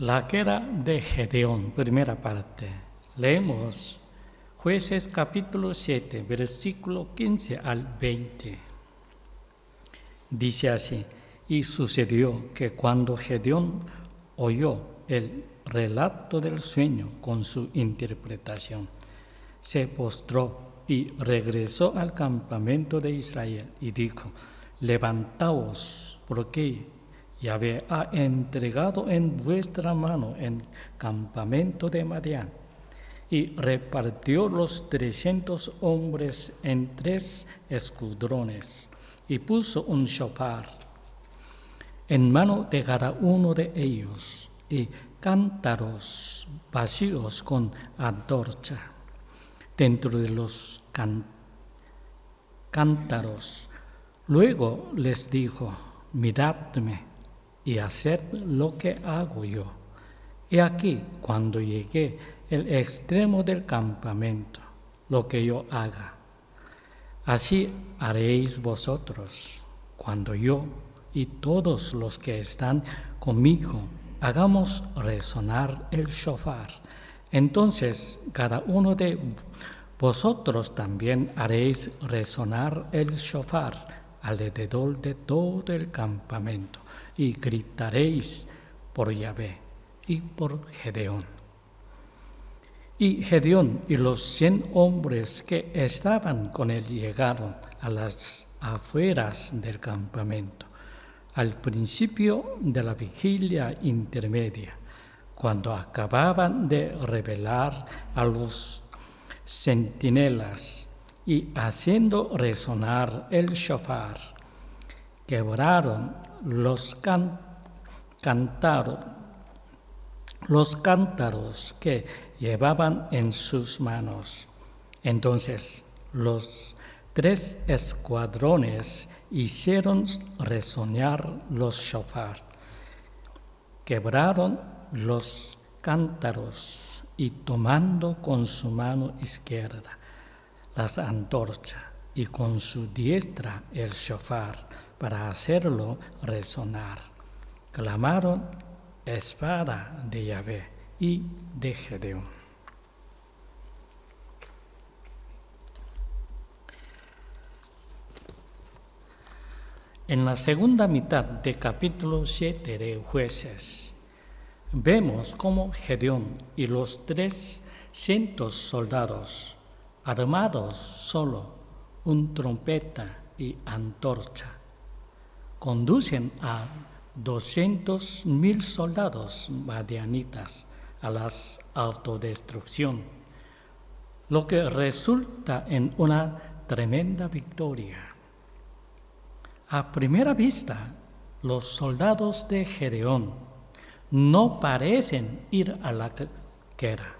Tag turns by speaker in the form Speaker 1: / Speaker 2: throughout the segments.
Speaker 1: La guerra de Gedeón, primera parte. Leemos Jueces capítulo 7, versículo 15 al 20. Dice así: y sucedió que cuando Gedeón oyó el relato del sueño con su interpretación, se postró y regresó al campamento de Israel y dijo: levantaos, porque Yahvé ha entregado en vuestra mano el campamento de Madián. Y repartió los 300 hombres en 3 escuadrones, y puso un shofar en mano de cada uno de ellos, y cántaros vacíos con antorcha dentro de los cántaros. Luego les dijo: miradme y haced lo que hago yo. He aquí, cuando llegué al extremo del campamento, lo que yo haga, así haréis vosotros, cuando yo y todos los que están conmigo hagamos resonar el shofar. Entonces cada uno de vosotros también haréis resonar el shofar alrededor de todo el campamento, y gritaréis por Yahvé y por Gedeón. Y Gedeón y los 100 hombres que estaban con él llegaron a las afueras del campamento, al principio de la vigilia intermedia, cuando acababan de revelar a los centinelas, y haciendo resonar el shofar, quebraron los cántaros que llevaban en sus manos. Entonces los 3 escuadrones hicieron resonar los shofar, quebraron los cántaros, y tomando con su mano izquierda las antorchas y con su diestra el shofar para hacerlo resonar, clamaron: espada de Yahvé y de Gedeón. En la segunda mitad del capítulo 7 de Jueces, vemos cómo Gedeón y los 300 soldados, armados solo un trompeta y antorcha, conducen a 200,000 soldados madianitas a la autodestrucción, lo que resulta en una tremenda victoria. A primera vista, los soldados de Gedeón no parecen ir a la guerra.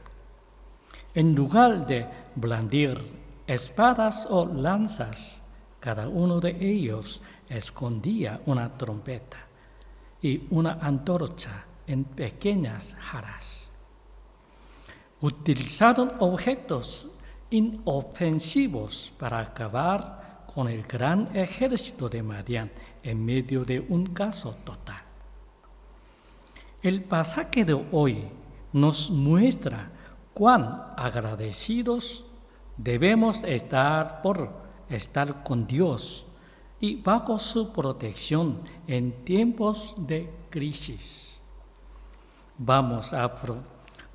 Speaker 1: En lugar de blandir espadas o lanzas, cada uno de ellos escondía una trompeta y una antorcha en pequeñas jarras. Utilizaron objetos inofensivos para acabar con el gran ejército de Madián en medio de un caos total. El pasaje de hoy nos muestra cuán agradecidos debemos estar por estar con Dios y bajo su protección en tiempos de crisis. Vamos a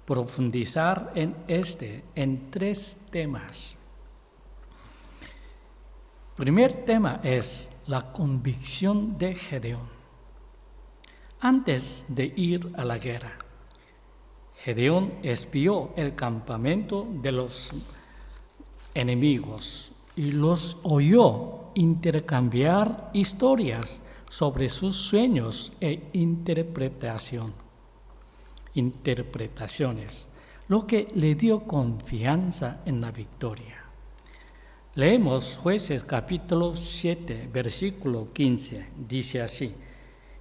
Speaker 1: profundizar en 3 temas. Primer tema es la convicción de Gedeón. Antes de ir a la guerra, Gedeón espió el campamento de los enemigos y los oyó intercambiar historias sobre sus sueños e interpretaciones, lo que le dio confianza en la victoria. Leemos Jueces capítulo 7, versículo 15, dice así: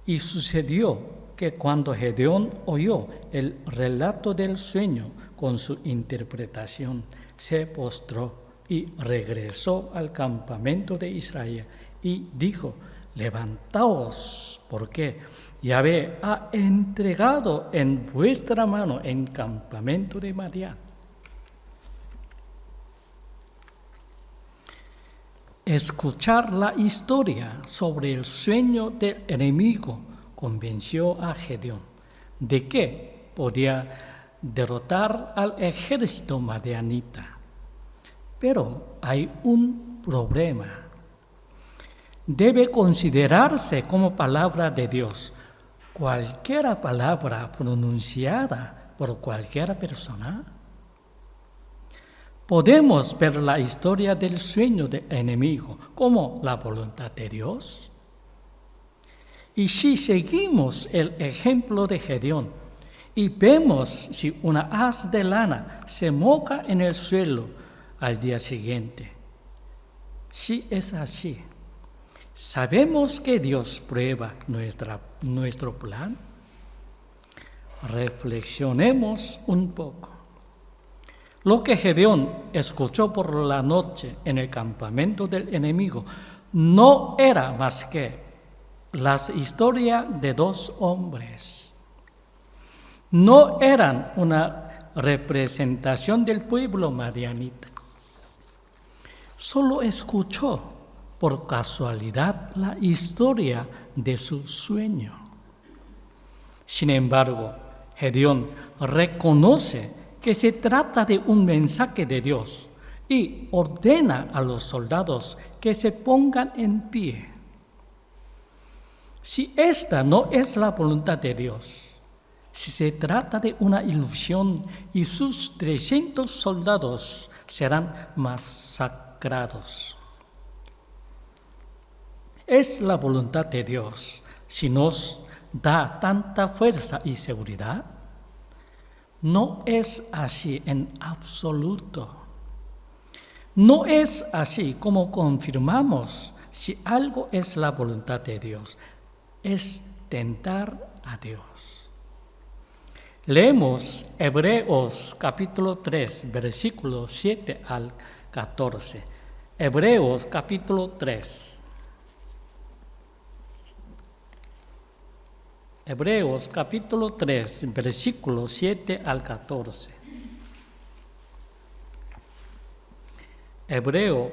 Speaker 1: y sucedió que cuando Gedeón oyó el relato del sueño con su interpretación, se postró y regresó al campamento de Israel y dijo: levantaos, porque Yahvé ha entregado en vuestra mano el campamento de Madián. Escuchar la historia sobre el sueño del enemigo convenció a Gedeón de que podía derrotar al ejército madianita. Pero hay un problema. Debe considerarse como palabra de Dios cualquier palabra pronunciada por cualquier persona. Podemos ver la historia del sueño del enemigo como la voluntad de Dios. Y si seguimos el ejemplo de Gedeón y vemos si una haz de lana se moja en el suelo al día siguiente, si es así, ¿sabemos que Dios prueba nuestro plan? Reflexionemos un poco. Lo que Gedeón escuchó por la noche en el campamento del enemigo no era más que la historia de dos hombres. No eran una representación del pueblo madianita. Solo escuchó por casualidad la historia de su sueño. Sin embargo, Gedeón reconoce que se trata de un mensaje de Dios y ordena a los soldados que se pongan en pie. Si esta no es la voluntad de Dios, si se trata de una ilusión y sus 300 soldados serán masacrados. ¿Es la voluntad de Dios si nos da tanta fuerza y seguridad? No es así en absoluto. No es así como confirmamos si algo es la voluntad de Dios. Es tentar a Dios. Leemos Hebreos capítulo 3, versículos 7 al 14. Hebreos capítulo 3. Hebreos capítulo 3, versículos 7 al 14. Hebreo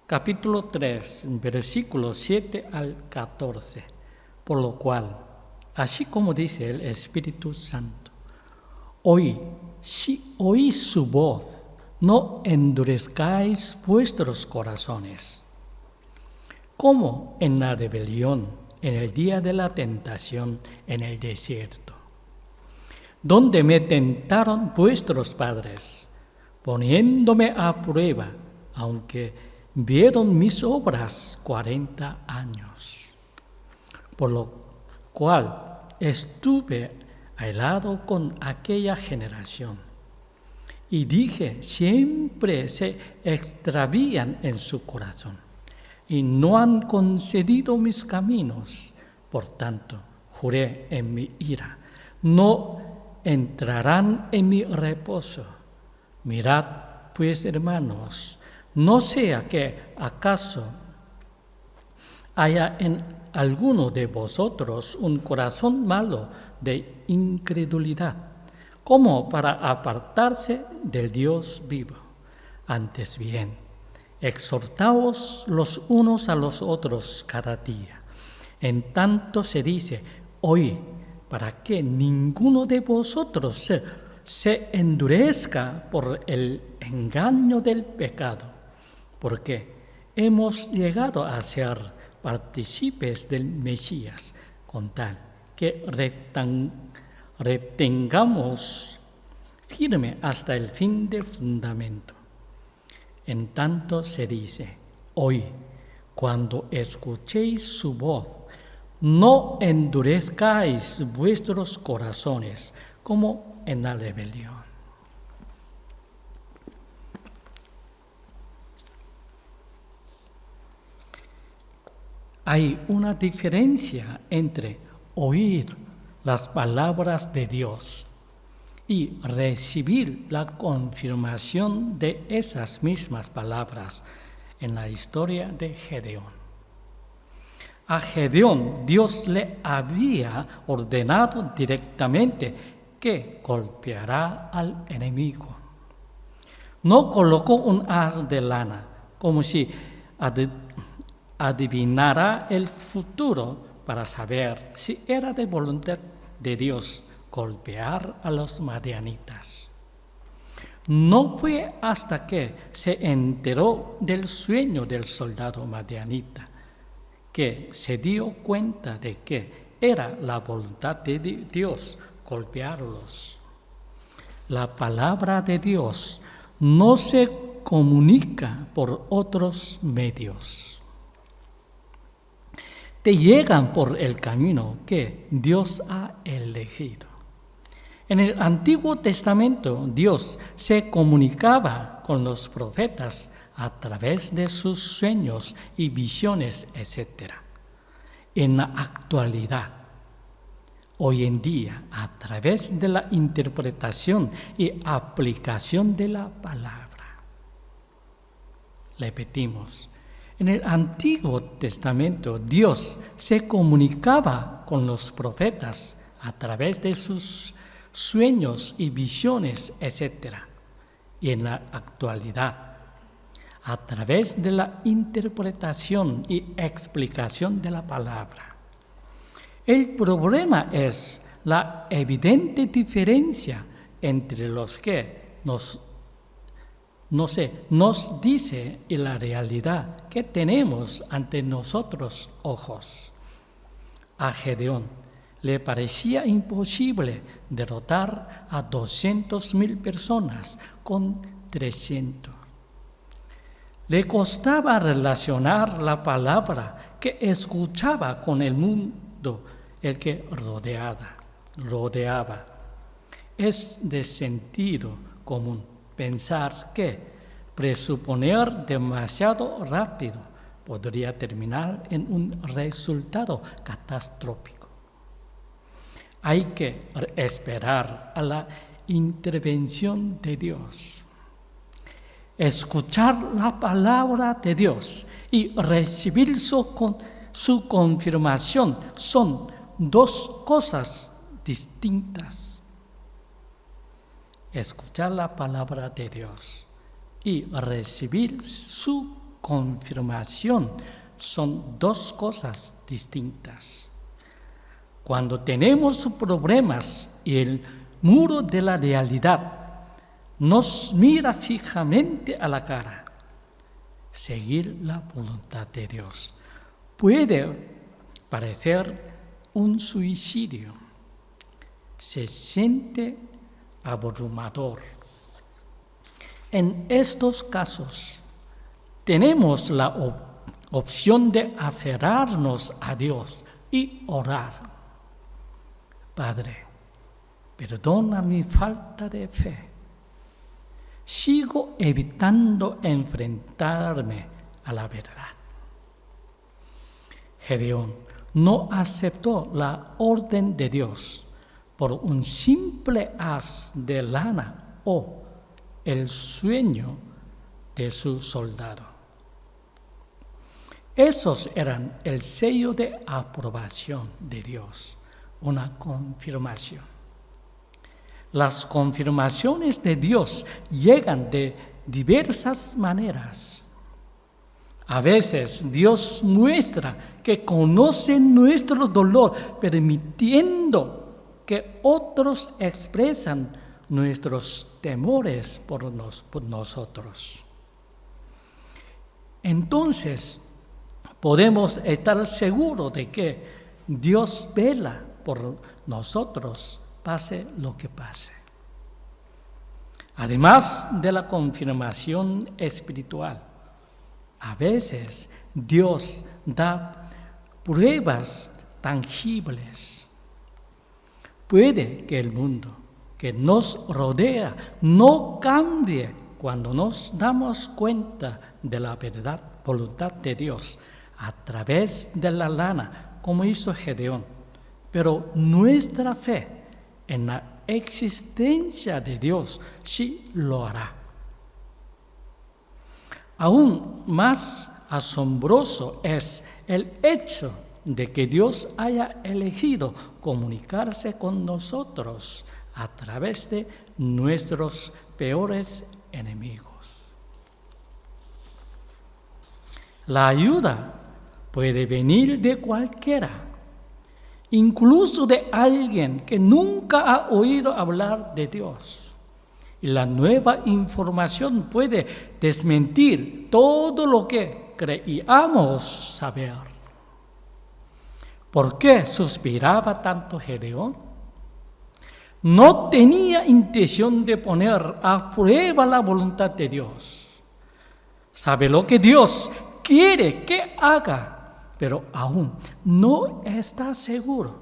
Speaker 1: capítulo 3, versículos 7 al 14. Por lo cual, así como dice el Espíritu Santo, hoy, si oís su voz, no endurezcáis vuestros corazones, como en la rebelión en el día de la tentación en el desierto, donde me tentaron vuestros padres, poniéndome a prueba, aunque vieron mis obras 40 años. Por lo cual estuve airado con aquella generación, y dije, siempre se extravían en su corazón, y no han concedido mis caminos. Por tanto, juré en mi ira, no entrarán en mi reposo. Mirad, pues, hermanos, no sea que acaso haya en alguno de vosotros un corazón malo de incredulidad, como para apartarse del Dios vivo. Antes bien, exhortaos los unos a los otros cada día, en tanto se dice hoy, para que ninguno de vosotros se endurezca por el engaño del pecado, porque hemos llegado a ser partícipes del Mesías, con tal que retengamos firme hasta el fin del fundamento. En tanto se dice, hoy, cuando escuchéis su voz, no endurezcáis vuestros corazones como en la rebelión. Hay una diferencia entre oír las palabras de Dios y recibir la confirmación de esas mismas palabras en la historia de Gedeón. A Gedeón Dios le había ordenado directamente que golpeará al enemigo. No colocó un haz de lana como si adivinara el futuro para saber si era de voluntad de Dios golpear a los madianitas. No fue hasta que se enteró del sueño del soldado madianita que se dio cuenta de que era la voluntad de Dios golpearlos. La palabra de Dios no se comunica por otros medios. Te llegan por el camino que Dios ha elegido. En el Antiguo Testamento, Dios se comunicaba con los profetas a través de sus sueños y visiones, etc. En la actualidad, hoy en día, a través de la interpretación y aplicación de la palabra. Repetimos, en el Antiguo Testamento, Dios se comunicaba con los profetas a través de sus sueños y visiones, etc. Y en la actualidad, a través de la interpretación y explicación de la palabra. El problema es la evidente diferencia entre los que nos dice y la realidad que tenemos ante nosotros ojos. A Gedeón le parecía imposible derrotar a 200,000 personas con 300. Le costaba relacionar la palabra que escuchaba con el mundo el que rodeaba. Es de sentido común pensar que presuponer demasiado rápido podría terminar en un resultado catastrófico. Hay que esperar a la intervención de Dios. Escuchar la palabra de Dios y recibir su confirmación son dos cosas distintas. Escuchar la palabra de Dios y recibir su confirmación son dos cosas distintas. Cuando tenemos problemas y el muro de la realidad nos mira fijamente a la cara, seguir la voluntad de Dios puede parecer un suicidio. Se siente abrumador. En estos casos, tenemos la opción de aferrarnos a Dios y orar. Padre, perdona mi falta de fe. Sigo evitando enfrentarme a la verdad. Gedeón no aceptó la orden de Dios por un simple haz de lana o el sueño de su soldado. Esos eran el sello de aprobación de Dios, una confirmación. Las confirmaciones de Dios llegan de diversas maneras. A veces Dios muestra que conoce nuestro dolor, permitiendo que otros expresan nuestros temores por nosotros. Entonces, podemos estar seguros de que Dios vela por nosotros, pase lo que pase. Además de la confirmación espiritual, a veces Dios da pruebas tangibles. Puede que el mundo que nos rodea no cambie cuando nos damos cuenta de la verdad, voluntad de Dios a través de la lana, como hizo Gedeón, pero nuestra fe en la existencia de Dios sí lo hará. Aún más asombroso es el hecho de que Dios haya elegido comunicarse con nosotros a través de nuestros peores enemigos. La ayuda puede venir de cualquiera, incluso de alguien que nunca ha oído hablar de Dios. Y la nueva información puede desmentir todo lo que creíamos saber. ¿Por qué suspiraba tanto Gedeón? No tenía intención de poner a prueba la voluntad de Dios. Sabe lo que Dios quiere que haga, pero aún no está seguro.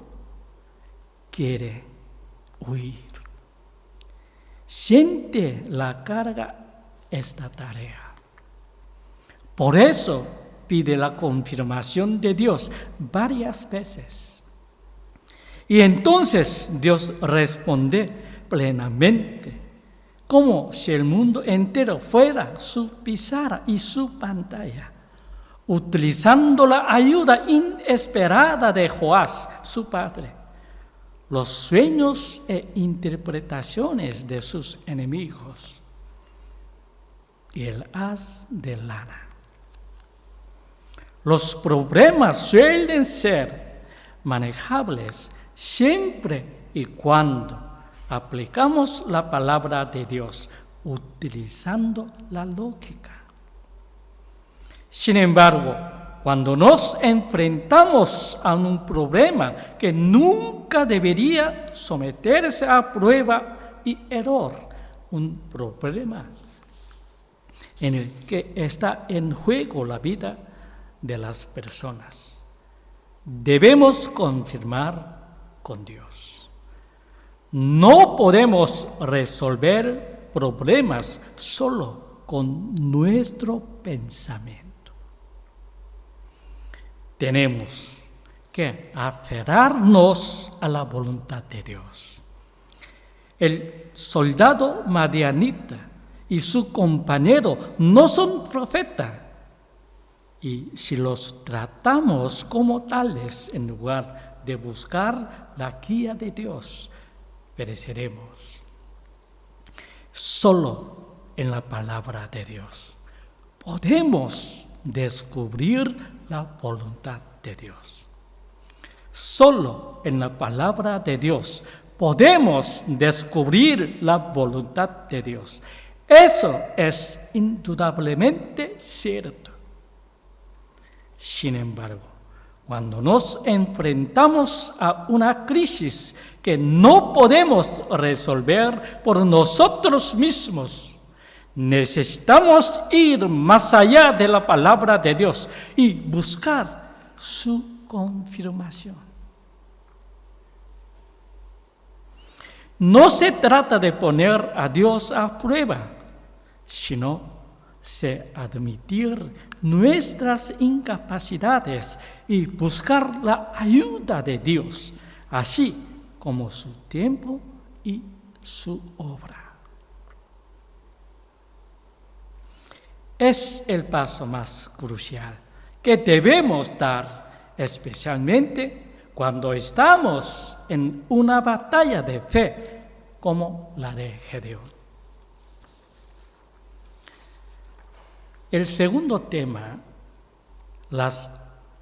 Speaker 1: Quiere huir. Siente la carga esta tarea. Por eso pide la confirmación de Dios varias veces. Y entonces Dios responde plenamente, como si el mundo entero fuera su pizarra y su pantalla, utilizando la ayuda inesperada de Joás, su padre, los sueños e interpretaciones de sus enemigos y el haz de lana. Los problemas suelen ser manejables siempre y cuando aplicamos la palabra de Dios utilizando la lógica. Sin embargo, cuando nos enfrentamos a un problema que nunca debería someterse a prueba y error, un problema en el que está en juego la vida de las personas, debemos confirmar con Dios. No podemos resolver problemas solo con nuestro pensamiento. Tenemos que aferrarnos a la voluntad de Dios. El soldado madianita y su compañero no son profetas, y si los tratamos como tales en lugar de buscar la guía de Dios, pereceremos. Solo en la palabra de Dios podemos descubrir la voluntad de Dios. Solo en la palabra de Dios podemos descubrir la voluntad de Dios. Eso es indudablemente cierto. Sin embargo, cuando nos enfrentamos a una crisis que no podemos resolver por nosotros mismos, necesitamos ir más allá de la palabra de Dios y buscar su confirmación. No se trata de poner a Dios a prueba, sino de admitir nuestras incapacidades y buscar la ayuda de Dios, así como su tiempo y su obra. Es el paso más crucial que debemos dar, especialmente cuando estamos en una batalla de fe como la de Gedeón. El segundo tema, las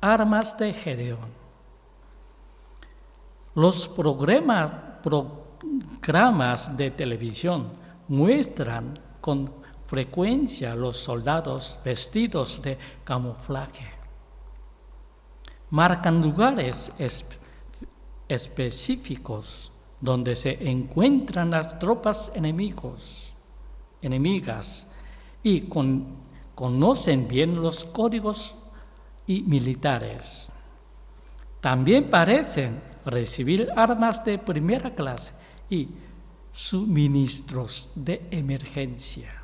Speaker 1: armas de Gedeón. Los programas de televisión muestran con frecuencia los soldados vestidos de camuflaje. Marcan lugares específicos donde se encuentran las tropas enemigas y conocen bien los códigos y militares. También parecen recibir armas de primera clase y suministros de emergencia.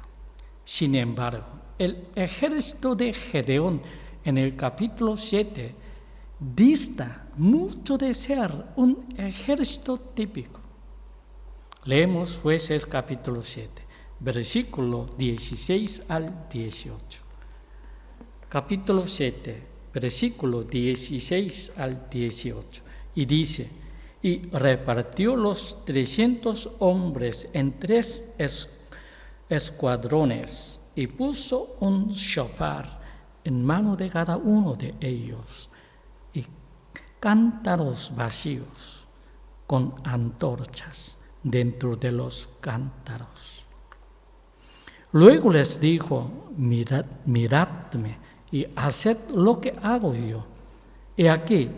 Speaker 1: Sin embargo, el ejército de Gedeón en el capítulo 7 dista mucho de ser un ejército típico. Leemos Jueces capítulo 7, versículo 16 al 18. Capítulo 7, versículo 16 al 18. Y dice, y repartió los 300 hombres en 3 escuadrones y puso un shofar en mano de cada uno de ellos y cántaros vacíos con antorchas dentro de los cántaros. Luego les dijo, miradme y haced lo que hago yo. He aquí,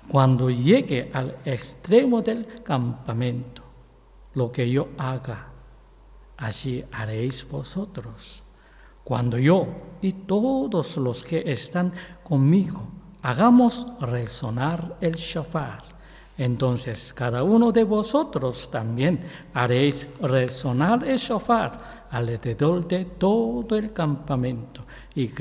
Speaker 1: cuando llegue al extremo del campamento, lo que yo haga, así haréis vosotros. Cuando yo y todos los que están conmigo hagamos resonar el shofar, entonces cada uno de vosotros también haréis resonar el shofar alrededor de todo el campamento y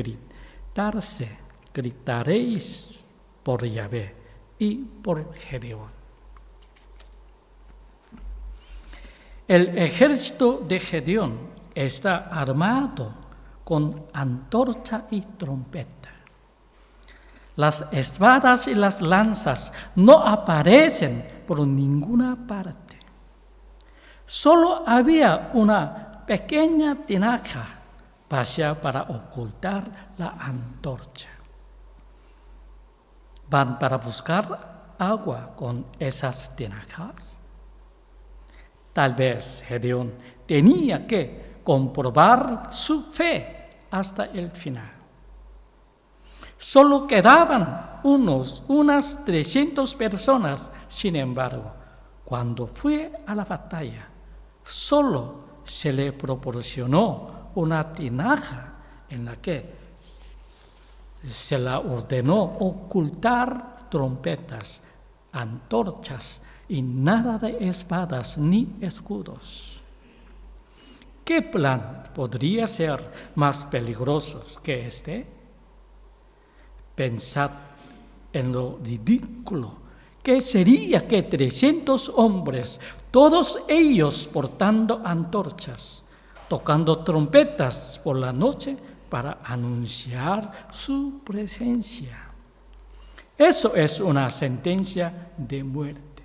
Speaker 1: gritaréis por Yahvé y por Gedeón. El ejército de Gedeón está armado con antorcha y trompeta. Las espadas y las lanzas no aparecen por ninguna parte. Solo había una pequeña tinaja vacía para ocultar la antorcha. ¿Van para buscar agua con esas tinajas? Tal vez Gedeón tenía que comprobar su fe hasta el final. Solo quedaban unas 300 personas, sin embargo, cuando fue a la batalla, solo se le proporcionó una tinaja en la que se le ordenó ocultar trompetas, antorchas y nada de espadas ni escudos. ¿Qué plan podría ser más peligroso que este? Pensad en lo ridículo que sería que 300 hombres, todos ellos portando antorchas, tocando trompetas por la noche para anunciar su presencia. Eso es una sentencia de muerte.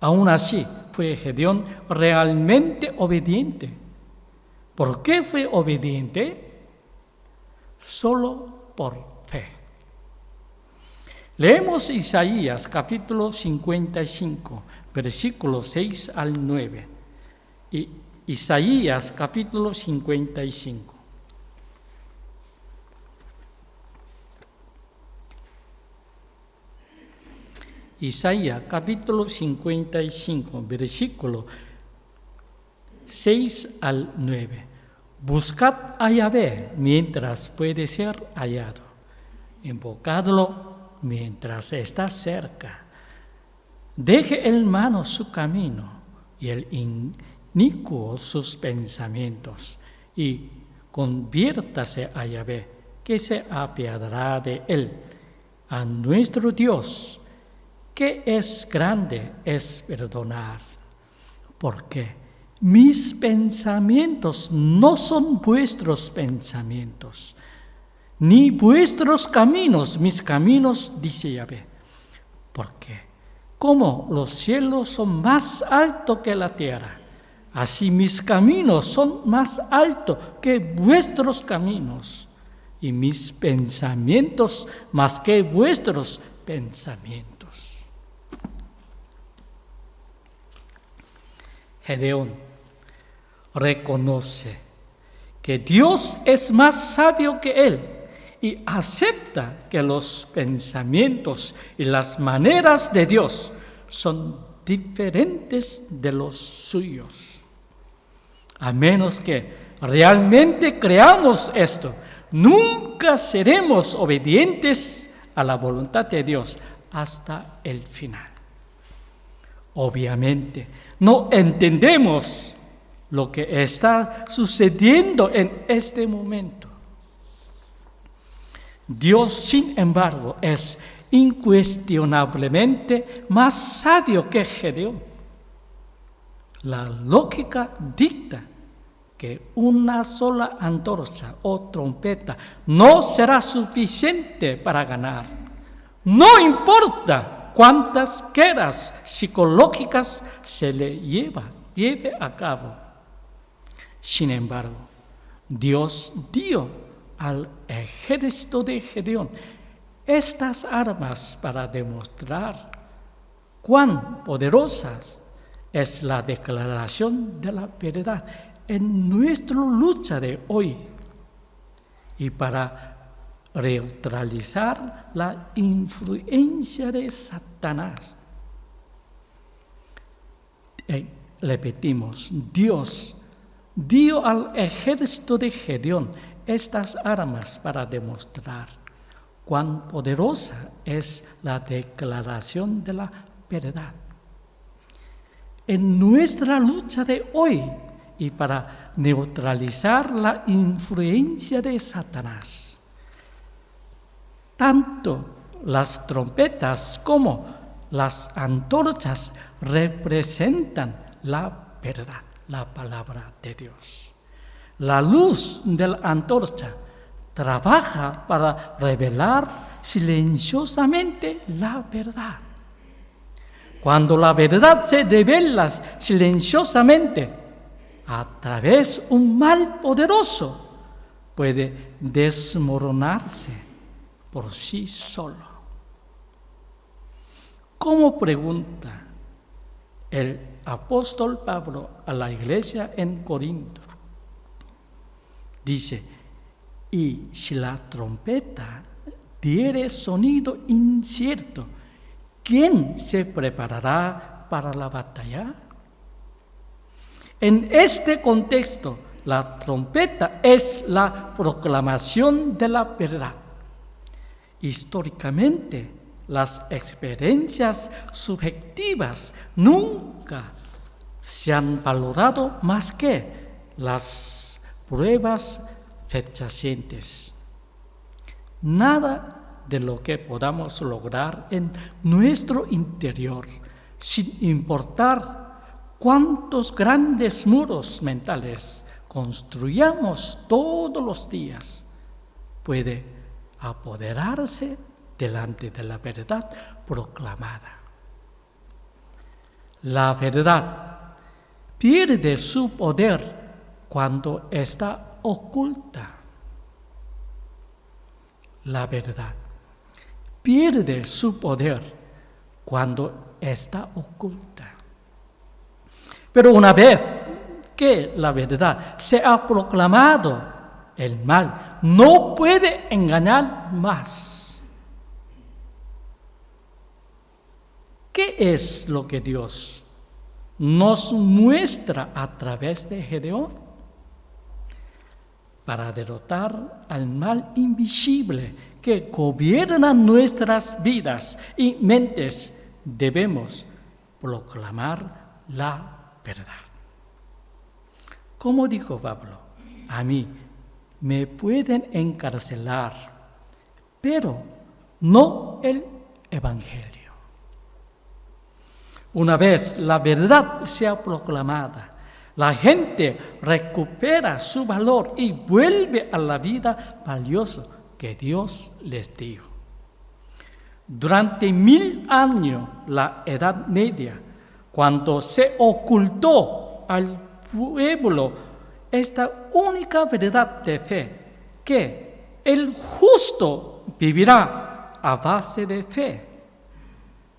Speaker 1: Aún así, fue Gedeón realmente obediente. ¿Por qué fue obediente? Solo por fe. Leemos Isaías capítulo 55, versículos 6 al 9. Y Isaías capítulo 55. Isaías capítulo 55, versículo 6 al 9. Buscad a Yahvé mientras puede ser hallado. Invocadlo mientras está cerca. Deje el malo su camino y el inicuo sus pensamientos y conviértase a Yahvé, que se apiadará de él. A nuestro Dios, que es grande, es perdonar, porque mis pensamientos no son vuestros pensamientos, ni vuestros caminos, mis caminos, dice Yahvé. Porque como los cielos son más altos que la tierra, así mis caminos son más altos que vuestros caminos, y mis pensamientos más que vuestros pensamientos. Gedeón reconoce que Dios es más sabio que él y acepta que los pensamientos y las maneras de Dios son diferentes de los suyos. A menos que realmente creamos esto, nunca seremos obedientes a la voluntad de Dios hasta el final. Obviamente, no entendemos lo que está sucediendo en este momento. Dios, sin embargo, es incuestionablemente más sabio que Gedeón. La lógica dicta que una sola antorcha o trompeta no será suficiente para ganar. No importa cuántas guerras psicológicas se le lleve a cabo. Sin embargo, Dios dio al ejército de Gedeón estas armas para demostrar cuán poderosas es la declaración de la verdad en nuestra lucha de hoy y para neutralizar la influencia de Satanás. Repetimos, Dios dio al ejército de Gedeón estas armas para demostrar cuán poderosa es la declaración de la verdad. En nuestra lucha de hoy y para neutralizar la influencia de Satanás, tanto las trompetas como las antorchas representan la verdad, la palabra de Dios. La luz de la antorcha trabaja para revelar silenciosamente la verdad. Cuando la verdad se revela silenciosamente a través de un mal poderoso, puede desmoronarse por sí solo. Como pregunta el apóstol Pablo a la iglesia en Corinto, dice: y si la trompeta diere sonido incierto, ¿quién se preparará para la batalla? En este contexto, la trompeta es la proclamación de la verdad. Históricamente, las experiencias subjetivas nunca se han valorado más que las pruebas fehacientes. Nada de lo que podamos lograr en nuestro interior, sin importar cuántos grandes muros mentales construyamos todos los días, puede apoderarse delante de la verdad proclamada. La verdad pierde su poder cuando está oculta. La verdad pierde su poder cuando está oculta. Pero una vez que la verdad se ha proclamado, el mal no puede engañar más. ¿Qué es lo que Dios nos muestra a través de Gedeón? Para derrotar al mal invisible que gobierna nuestras vidas y mentes, debemos proclamar la verdad. Como dijo Pablo, a mí me pueden encarcelar, pero no el Evangelio. Una vez la verdad sea proclamada, la gente recupera su valor y vuelve a la vida valiosa que Dios les dio. Durante 1000 años, la Edad Media, cuando se ocultó al pueblo esta única verdad de fe, que el justo vivirá a base de fe,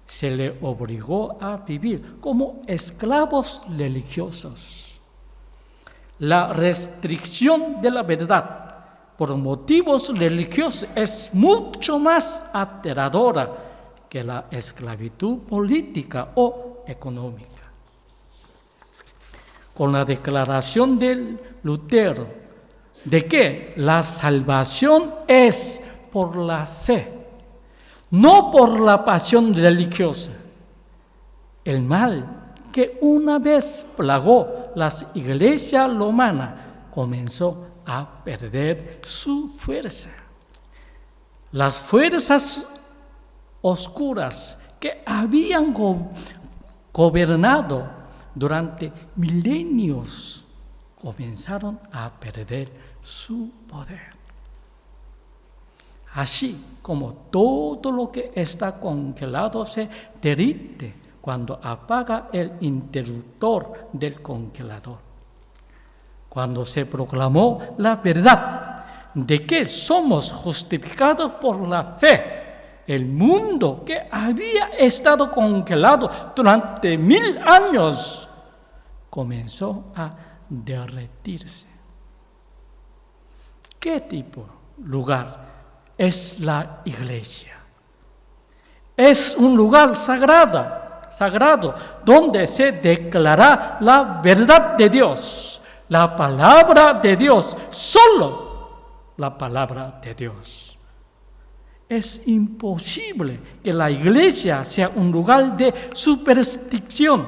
Speaker 1: se le obligó a vivir como esclavos religiosos. La restricción de la verdad por motivos religiosos es mucho más aterradora que la esclavitud política o económica. Con la declaración de Lutero de que la salvación es por la fe, no por la pasión religiosa, el mal que una vez plagó las iglesias romanas comenzó a perder su fuerza. Las fuerzas oscuras que habían gobernado durante milenios comenzaron a perder su poder. Así como todo lo que está congelado se derrite cuando apaga el interruptor del congelador. Cuando se proclamó la verdad de que somos justificados por la fe, el mundo que había estado congelado durante 1000 años comenzó a derretirse. ¿Qué tipo de lugar es la iglesia? Es un lugar sagrado donde se declara la verdad de Dios, la palabra de Dios, solo la palabra de Dios. Es imposible que la iglesia sea un lugar de superstición,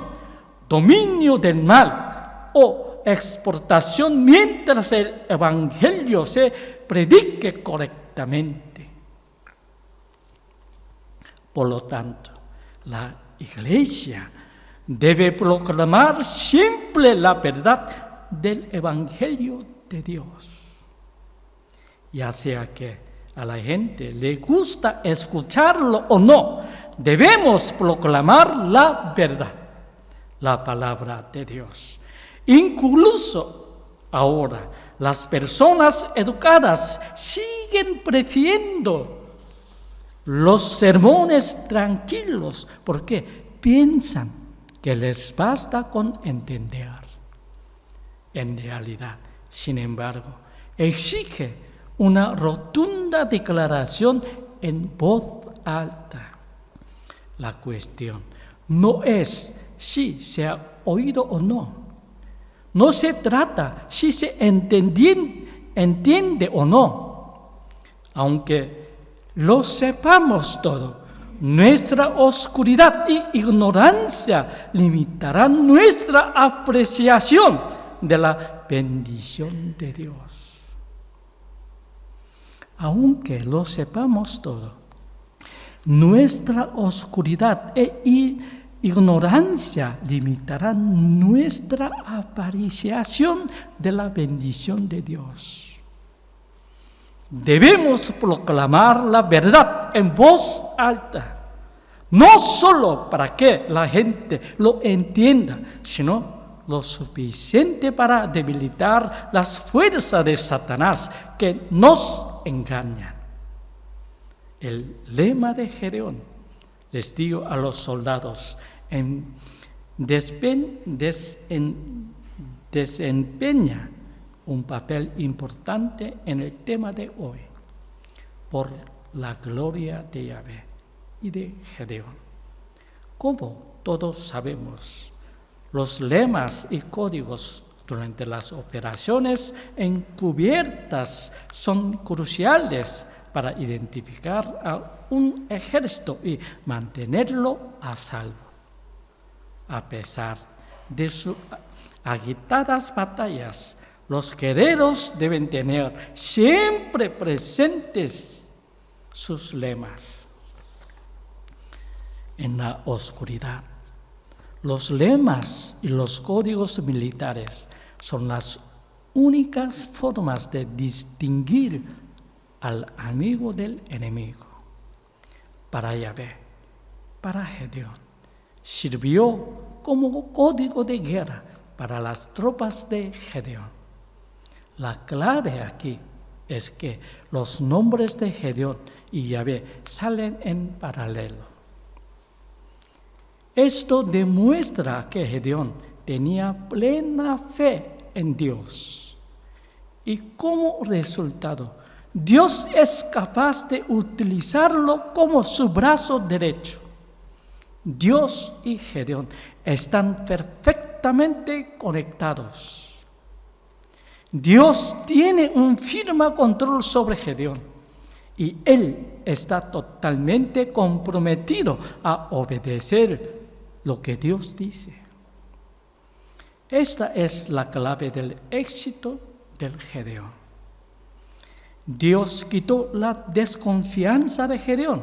Speaker 1: dominio del mal o exportación mientras el evangelio se predique correctamente. Por lo tanto, la iglesia debe proclamar siempre la verdad del evangelio de Dios, ya sea que a la gente le gusta escucharlo o no, debemos proclamar la verdad, la palabra de Dios. Incluso ahora, las personas educadas siguen prefiriendo los sermones tranquilos porque piensan que les basta con entender. En realidad, sin embargo, exige una rotunda declaración en voz alta. La cuestión no es si se ha oído o no. No se trata si se entiende o no. Aunque lo sepamos todo, nuestra oscuridad e ignorancia limitarán nuestra apreciación de la bendición de Dios. Aunque lo sepamos todo, nuestra oscuridad e ignorancia limitarán nuestra apreciación de la bendición de Dios. Debemos proclamar la verdad en voz alta, no solo para que la gente lo entienda, sino lo suficiente para debilitar las fuerzas de Satanás que nos engañan. El lema de Gedeón les dio a los soldados desempeña un papel importante en el tema de hoy, por la gloria de Yahvé y de Gedeón. Como todos sabemos, los lemas y códigos durante las operaciones encubiertas son cruciales para identificar a un ejército y mantenerlo a salvo. A pesar de sus agitadas batallas, los guerreros deben tener siempre presentes sus lemas. En la oscuridad, los lemas y los códigos militares son las únicas formas de distinguir al amigo del enemigo. Para Yahvé, para Gedeón, sirvió como código de guerra para las tropas de Gedeón. La clave aquí es que los nombres de Gedeón y Yahvé salen en paralelo. Esto demuestra que Gedeón tenía plena fe en Dios. Y como resultado, Dios es capaz de utilizarlo como su brazo derecho. Dios y Gedeón están perfectamente conectados. Dios tiene un firme control sobre Gedeón y él está totalmente comprometido a obedecer lo que Dios dice. Esta es la clave del éxito del Gedeón. Dios quitó la desconfianza de Gedeón,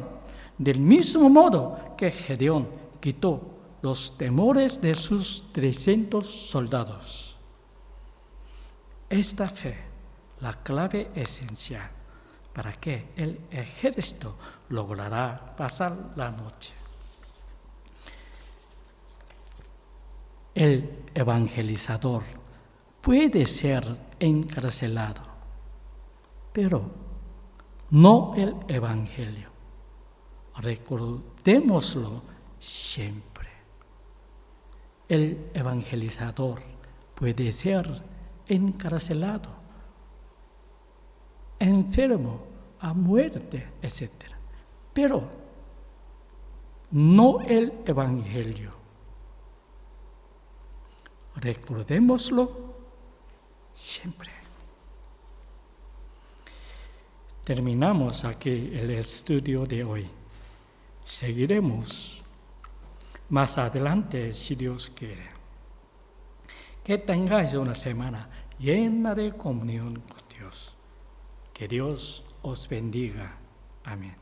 Speaker 1: del mismo modo que Gedeón quitó los temores de sus 300 soldados. esta fe, la clave esencial para que el ejército logrará pasar la noche. El evangelizador puede ser encarcelado, pero no el evangelio. Recordémoslo siempre. El evangelizador puede ser encarcelado, enfermo, a muerte, etc. Pero no el evangelio. Recordémoslo siempre. Terminamos aquí el estudio de hoy. Seguiremos más adelante si Dios quiere. Que tengáis una semana llena de comunión con Dios. Que Dios os bendiga. Amén.